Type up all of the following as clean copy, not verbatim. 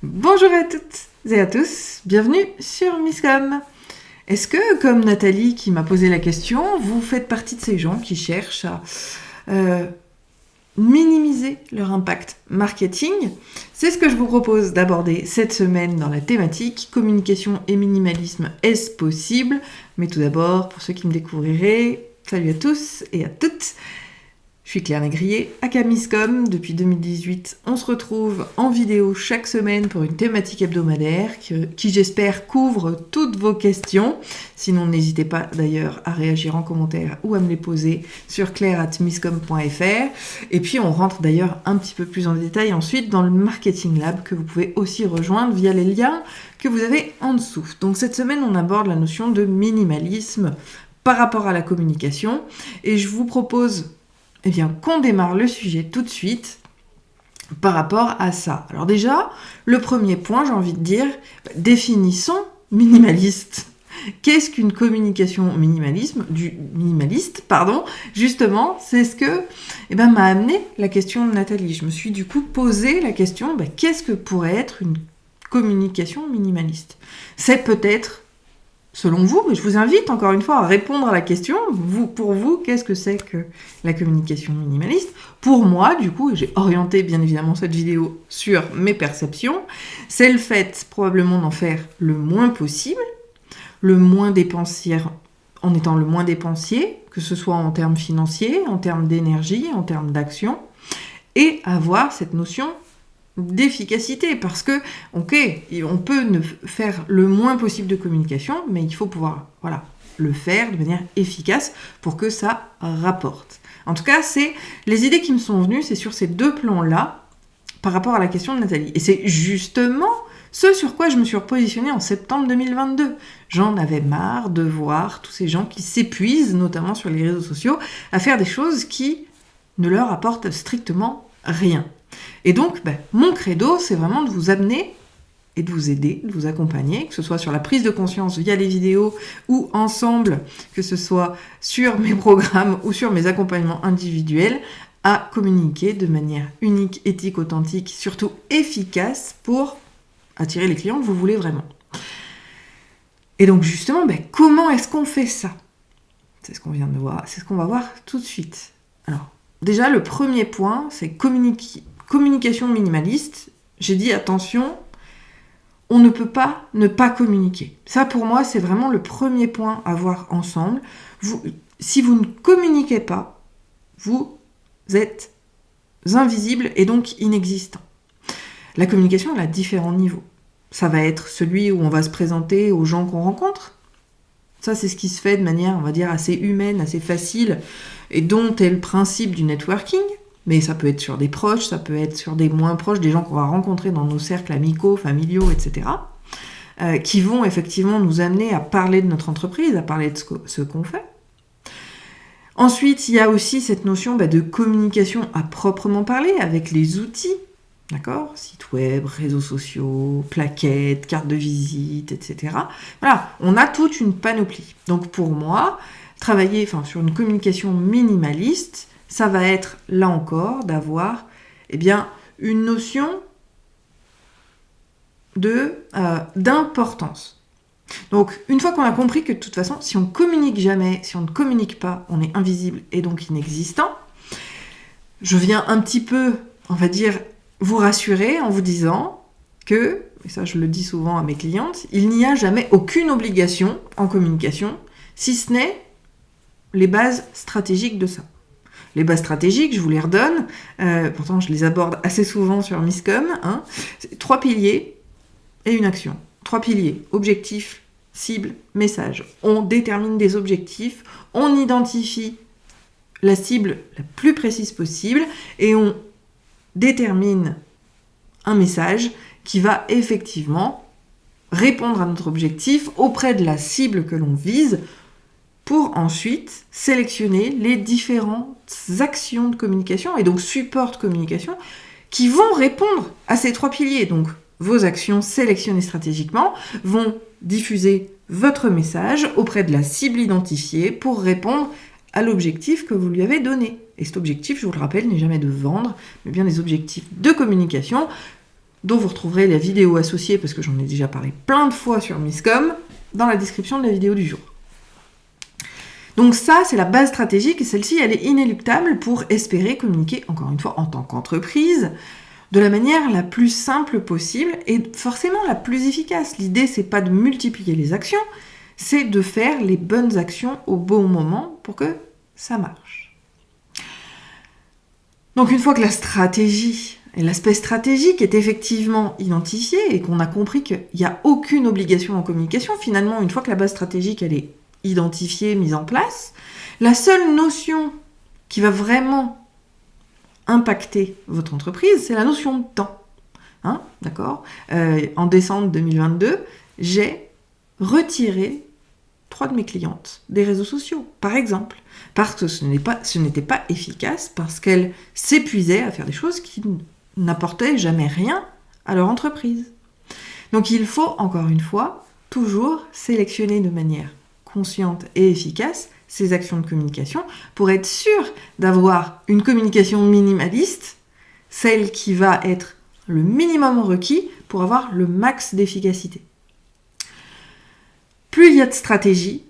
Bonjour à toutes et à tous, bienvenue sur Misscom. Est-ce que, comme Nathalie qui m'a posé la question, vous faites partie de ces gens qui cherchent à minimiser leur impact marketing? C'est ce que je vous propose d'aborder cette semaine dans la thématique communication et minimalisme, est-ce possible? Mais tout d'abord, pour ceux qui me découvriraient, salut à tous et à toutes. Je suis Claire Négrier, aka Misscom. Depuis 2018, on se retrouve en vidéo chaque semaine pour une thématique hebdomadaire qui j'espère couvre toutes vos questions. Sinon, n'hésitez pas d'ailleurs à réagir en commentaire ou à me les poser sur claire@misscom.fr. Et puis, on rentre d'ailleurs un petit peu plus en détail ensuite dans le Marketing Lab que vous pouvez aussi rejoindre via les liens que vous avez en dessous. Donc cette semaine, on aborde la notion de minimalisme par rapport à la communication. Et je vous propose qu'on démarre le sujet tout de suite par rapport à ça. Alors déjà, le premier point, j'ai envie de dire, définissons minimaliste. Qu'est-ce qu'une communication minimaliste, justement, c'est ce que m'a amené la question de Nathalie. Je me suis du coup posé la question, qu'est-ce que pourrait être une communication minimaliste? C'est peut-être selon vous, mais je vous invite encore une fois à répondre à la question. Pour vous, qu'est-ce que c'est que la communication minimaliste? Pour moi, du coup, et j'ai orienté bien évidemment cette vidéo sur mes perceptions, c'est le fait probablement d'en faire le moins possible, le moins dépensier, en étant le moins dépensier, que ce soit en termes financiers, en termes d'énergie, en termes d'action, et avoir cette notion d'efficacité, parce que on peut faire le moins possible de communication, mais il faut pouvoir le faire de manière efficace pour que ça rapporte. En tout cas, c'est les idées qui me sont venues, c'est sur ces deux plans-là par rapport à la question de Nathalie. Et c'est justement ce sur quoi je me suis repositionnée en septembre 2022. J'en avais marre de voir tous ces gens qui s'épuisent, notamment sur les réseaux sociaux, à faire des choses qui ne leur apportent strictement rien. Et donc, mon credo, c'est vraiment de vous amener et de vous aider, de vous accompagner, que ce soit sur la prise de conscience via les vidéos ou ensemble, que ce soit sur mes programmes ou sur mes accompagnements individuels, à communiquer de manière unique, éthique, authentique, surtout efficace pour attirer les clients que vous voulez vraiment. Et donc justement, comment est-ce qu'on fait ça? C'est ce qu'on vient de voir, c'est ce qu'on va voir tout de suite. Alors, déjà, le premier point, c'est communication minimaliste. J'ai dit, attention, on ne peut pas ne pas communiquer. Ça, pour moi, c'est vraiment le premier point à voir ensemble. Si vous ne communiquez pas, vous êtes invisible et donc inexistant. La communication, elle a différents niveaux. Ça va être celui où on va se présenter aux gens qu'on rencontre. Ça, c'est ce qui se fait de manière, on va dire, assez humaine, assez facile, et dont est le principe du networking. Mais ça peut être sur des proches, ça peut être sur des moins proches, des gens qu'on va rencontrer dans nos cercles amicaux, familiaux, etc., qui vont effectivement nous amener à parler de notre entreprise, à parler de ce qu'on fait. Ensuite, il y a aussi cette notion de communication à proprement parler, avec les outils, d'accord ? Site web, réseaux sociaux, plaquettes, cartes de visite, etc. Voilà, on a toute une panoplie. Donc pour moi, travailler sur une communication minimaliste, ça va être, là encore, d'avoir une notion d'importance. Donc, une fois qu'on a compris que de toute façon, si on communique jamais, si on ne communique pas, on est invisible et donc inexistant, je viens un petit peu, on va dire, vous rassurer en vous disant que, et ça je le dis souvent à mes clientes, il n'y a jamais aucune obligation en communication, si ce n'est les bases stratégiques de ça. Les bases stratégiques, je vous les redonne, pourtant je les aborde assez souvent sur Misscom, c'est 3 piliers et une action. 3 piliers, objectif, cible, message. On détermine des objectifs, on identifie la cible la plus précise possible et on détermine un message qui va effectivement répondre à notre objectif auprès de la cible que l'on vise, pour ensuite sélectionner les différentes actions de communication et donc support de communication qui vont répondre à ces 3 piliers. Donc, vos actions sélectionnées stratégiquement vont diffuser votre message auprès de la cible identifiée pour répondre à l'objectif que vous lui avez donné. Et cet objectif, je vous le rappelle, n'est jamais de vendre, mais bien des objectifs de communication dont vous retrouverez la vidéo associée, parce que j'en ai déjà parlé plein de fois sur Misscom, dans la description de la vidéo du jour. Donc ça, c'est la base stratégique, et celle-ci, elle est inéluctable pour espérer communiquer, encore une fois, en tant qu'entreprise, de la manière la plus simple possible, et forcément la plus efficace. L'idée, c'est pas de multiplier les actions, c'est de faire les bonnes actions au bon moment pour que ça marche. Donc une fois que la stratégie et l'aspect stratégique est effectivement identifié et qu'on a compris qu'il n'y a aucune obligation en communication, finalement, une fois que la base stratégique elle est identifiée, mise en place, la seule notion qui va vraiment impacter votre entreprise, c'est la notion de temps. D'accord ? En décembre 2022, j'ai retiré 3 de mes clientes des réseaux sociaux, par exemple, parce que ce n'était pas efficace, parce qu'elles s'épuisaient à faire des choses qui n'apportaient jamais rien à leur entreprise. Donc il faut, encore une fois, toujours sélectionner de manière consciente et efficace ces actions de communication pour être sûr d'avoir une communication minimaliste, celle qui va être le minimum requis pour avoir le max d'efficacité. Plus il y a de stratégie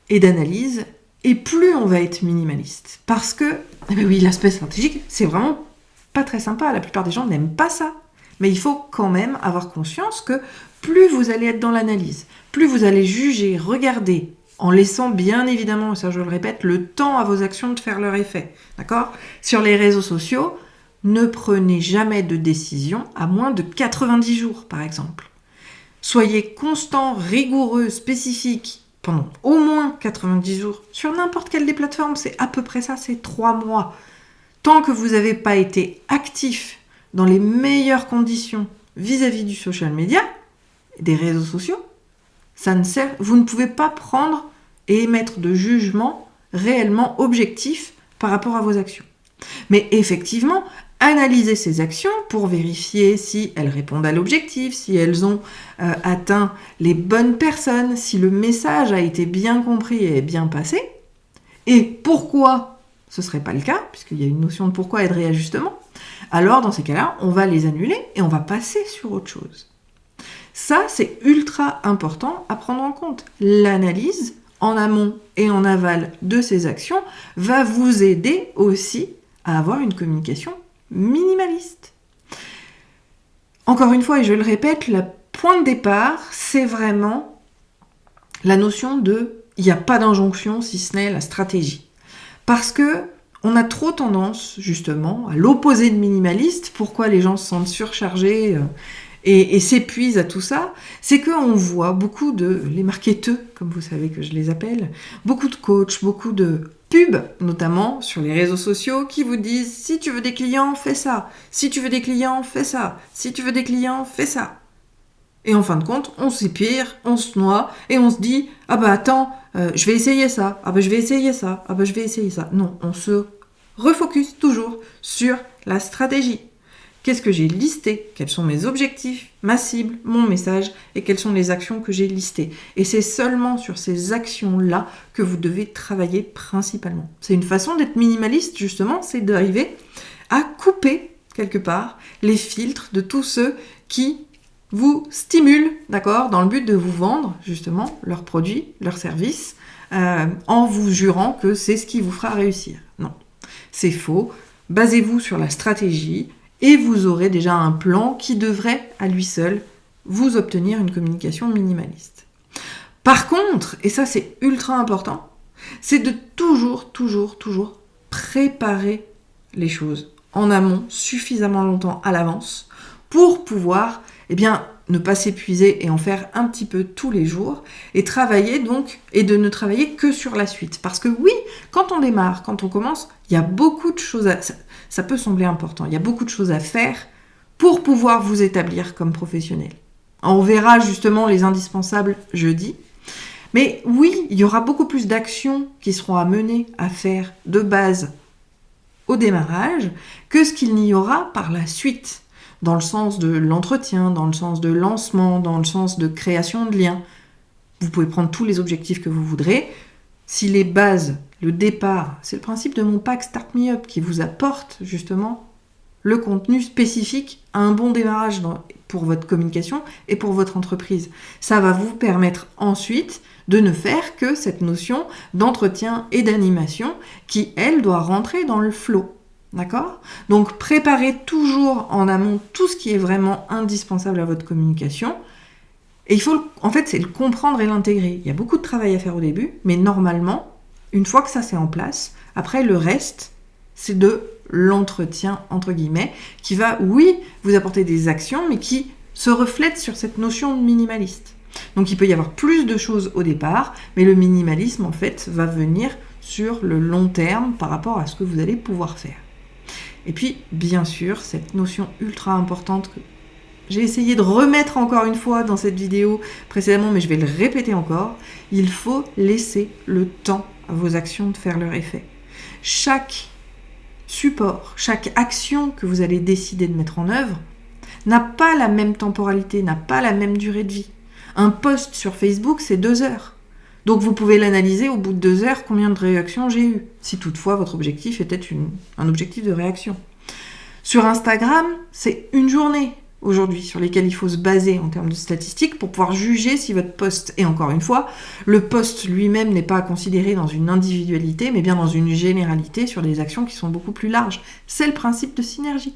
et d'analyse, et plus on va être minimaliste. Parce que, oui, l'aspect stratégique, c'est vraiment pas très sympa. La plupart des gens n'aiment pas ça. Mais il faut quand même avoir conscience que plus vous allez être dans l'analyse, plus vous allez juger, regarder, en laissant bien évidemment, ça je le répète, le temps à vos actions de faire leur effet. D'accord ? Sur les réseaux sociaux, ne prenez jamais de décision à moins de 90 jours, par exemple. Soyez constant, rigoureux, spécifique pendant au moins 90 jours. Sur n'importe quelle des plateformes, c'est à peu près ça, c'est 3 mois. Tant que vous n'avez pas été actif dans les meilleures conditions vis-à-vis du social media, des réseaux sociaux, vous ne pouvez pas prendre et émettre de jugement réellement objectif par rapport à vos actions. Mais effectivement, analysez ces actions pour vérifier si elles répondent à l'objectif, si elles ont atteint les bonnes personnes, si le message a été bien compris et bien passé, et pourquoi ce ne serait pas le cas, puisqu'il y a une notion de pourquoi et de réajustement, alors dans ces cas-là, on va les annuler et on va passer sur autre chose. Ça, c'est ultra important à prendre en compte. L'analyse, en amont et en aval de ces actions, va vous aider aussi à avoir une communication minimaliste. Encore une fois, et je le répète, le point de départ, c'est vraiment la notion de il n'y a pas d'injonction si ce n'est la stratégie. Parce que on a trop tendance, justement, à l'opposé de minimaliste. Pourquoi les gens se sentent surchargés et s'épuisent à tout ça, c'est qu'on voit beaucoup les marketeurs, comme vous savez que je les appelle, beaucoup de coachs, beaucoup de pubs, notamment sur les réseaux sociaux, qui vous disent « si tu veux des clients, fais ça. Si tu veux des clients, fais ça. Si tu veux des clients, fais ça. » Et en fin de compte, on s'épire, on se noie, et on se dit « ah bah attends, je vais essayer ça. Ah bah je vais essayer ça. Ah bah je vais essayer ça. » Non, on se refocus toujours sur la stratégie. Qu'est-ce que j'ai listé ? Quels sont mes objectifs, ma cible, mon message et quelles sont les actions que j'ai listées ? Et c'est seulement sur ces actions-là que vous devez travailler principalement. C'est une façon d'être minimaliste, justement, c'est d'arriver à couper, quelque part, les filtres de tous ceux qui vous stimulent, d'accord, dans le but de vous vendre, justement, leurs produits, leurs services, en vous jurant que c'est ce qui vous fera réussir. Non, c'est faux. Basez-vous sur la stratégie, et vous aurez déjà un plan qui devrait, à lui seul, vous obtenir une communication minimaliste. Par contre, et ça c'est ultra important, c'est de toujours préparer les choses en amont, suffisamment longtemps à l'avance, pour pouvoir, ne pas s'épuiser et en faire un petit peu tous les jours, et travailler donc, et de ne travailler que sur la suite. Parce que oui, quand on démarre, quand on commence, il y a beaucoup de choses ça peut sembler important, il y a beaucoup de choses à faire pour pouvoir vous établir comme professionnel. On verra justement les indispensables jeudi. Mais oui, il y aura beaucoup plus d'actions qui seront à mener, à faire de base au démarrage, que ce qu'il n'y aura par la suite. Dans le sens de l'entretien, dans le sens de lancement, dans le sens de création de liens. Vous pouvez prendre tous les objectifs que vous voudrez. Si les bases, le départ, c'est le principe de mon pack Start Me Up qui vous apporte justement le contenu spécifique à un bon démarrage pour votre communication et pour votre entreprise. Ça va vous permettre ensuite de ne faire que cette notion d'entretien et d'animation qui, elle, doit rentrer dans le flow. D'accord ? Donc, préparez toujours en amont tout ce qui est vraiment indispensable à votre communication. Et il faut, en fait, c'est le comprendre et l'intégrer. Il y a beaucoup de travail à faire au début, mais normalement, une fois que ça c'est en place, après le reste, c'est de l'entretien, entre guillemets, qui va, oui, vous apporter des actions, mais qui se reflète sur cette notion de minimaliste. Donc il peut y avoir plus de choses au départ, mais le minimalisme, en fait, va venir sur le long terme par rapport à ce que vous allez pouvoir faire. Et puis, bien sûr, cette notion ultra importante que j'ai essayé de remettre encore une fois dans cette vidéo précédemment, mais je vais le répéter encore, il faut laisser le temps à vos actions de faire leur effet. Chaque support, chaque action que vous allez décider de mettre en œuvre n'a pas la même temporalité, n'a pas la même durée de vie. Un post sur Facebook, c'est 2 heures. Donc vous pouvez l'analyser au bout de 2 heures, combien de réactions j'ai eu, si toutefois votre objectif était un objectif de réaction. Sur Instagram, c'est une journée aujourd'hui sur lesquelles il faut se baser en termes de statistiques pour pouvoir juger si votre post, et encore une fois, le post lui-même n'est pas à considérer dans une individualité, mais bien dans une généralité sur des actions qui sont beaucoup plus larges. C'est le principe de synergie,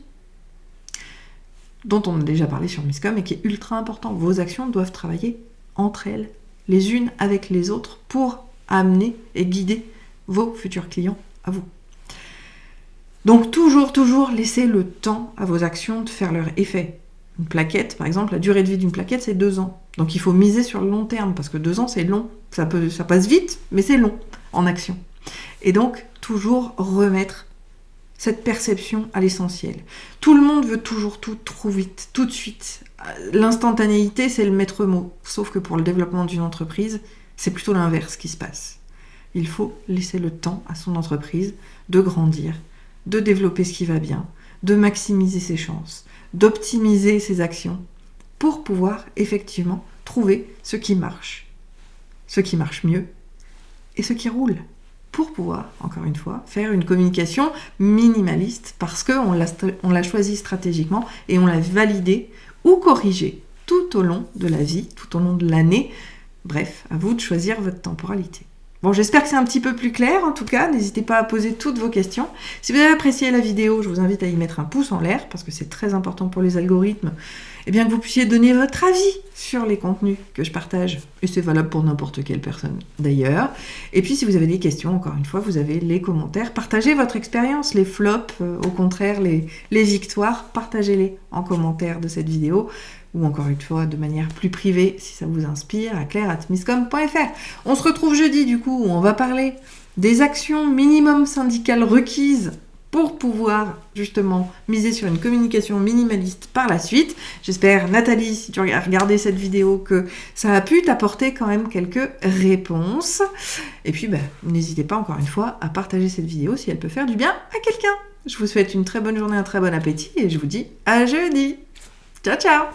dont on a déjà parlé sur Miscom et qui est ultra important. Vos actions doivent travailler entre elles, les unes avec les autres, pour amener et guider vos futurs clients à vous. Donc toujours laissez le temps à vos actions de faire leur effet. Une plaquette, par exemple, la durée de vie d'une plaquette, c'est 2 ans. Donc il faut miser sur le long terme, parce que 2 ans, c'est long. Ça passe vite, mais c'est long en action. Et donc, toujours remettre cette perception à l'essentiel. Tout le monde veut toujours tout trop vite, tout de suite. L'instantanéité, c'est le maître mot. Sauf que pour le développement d'une entreprise, c'est plutôt l'inverse qui se passe. Il faut laisser le temps à son entreprise de grandir, de développer ce qui va bien, de maximiser ses chances, d'optimiser ses actions pour pouvoir effectivement trouver ce qui marche mieux et ce qui roule, pour pouvoir, encore une fois, faire une communication minimaliste parce qu'on l'a choisi stratégiquement et on l'a validé ou corrigé tout au long de la vie, tout au long de l'année. Bref, à vous de choisir votre temporalité. Bon, j'espère que c'est un petit peu plus clair, en tout cas, n'hésitez pas à poser toutes vos questions. Si vous avez apprécié la vidéo, je vous invite à y mettre un pouce en l'air, parce que c'est très important pour les algorithmes, et bien que vous puissiez donner votre avis sur les contenus que je partage, et c'est valable pour n'importe quelle personne d'ailleurs. Et puis si vous avez des questions, encore une fois, vous avez les commentaires, partagez votre expérience, les flops, au contraire, les victoires, partagez-les en commentaire de cette vidéo, ou encore une fois de manière plus privée si ça vous inspire, à claire@miscom.fr. On se retrouve jeudi du coup où on va parler des actions minimum syndicales requises pour pouvoir justement miser sur une communication minimaliste par la suite. J'espère, Nathalie, si tu as regardé cette vidéo, que ça a pu t'apporter quand même quelques réponses. Et puis n'hésitez pas encore une fois à partager cette vidéo si elle peut faire du bien à quelqu'un. Je vous souhaite une très bonne journée, un très bon appétit et je vous dis à jeudi. Ciao ciao.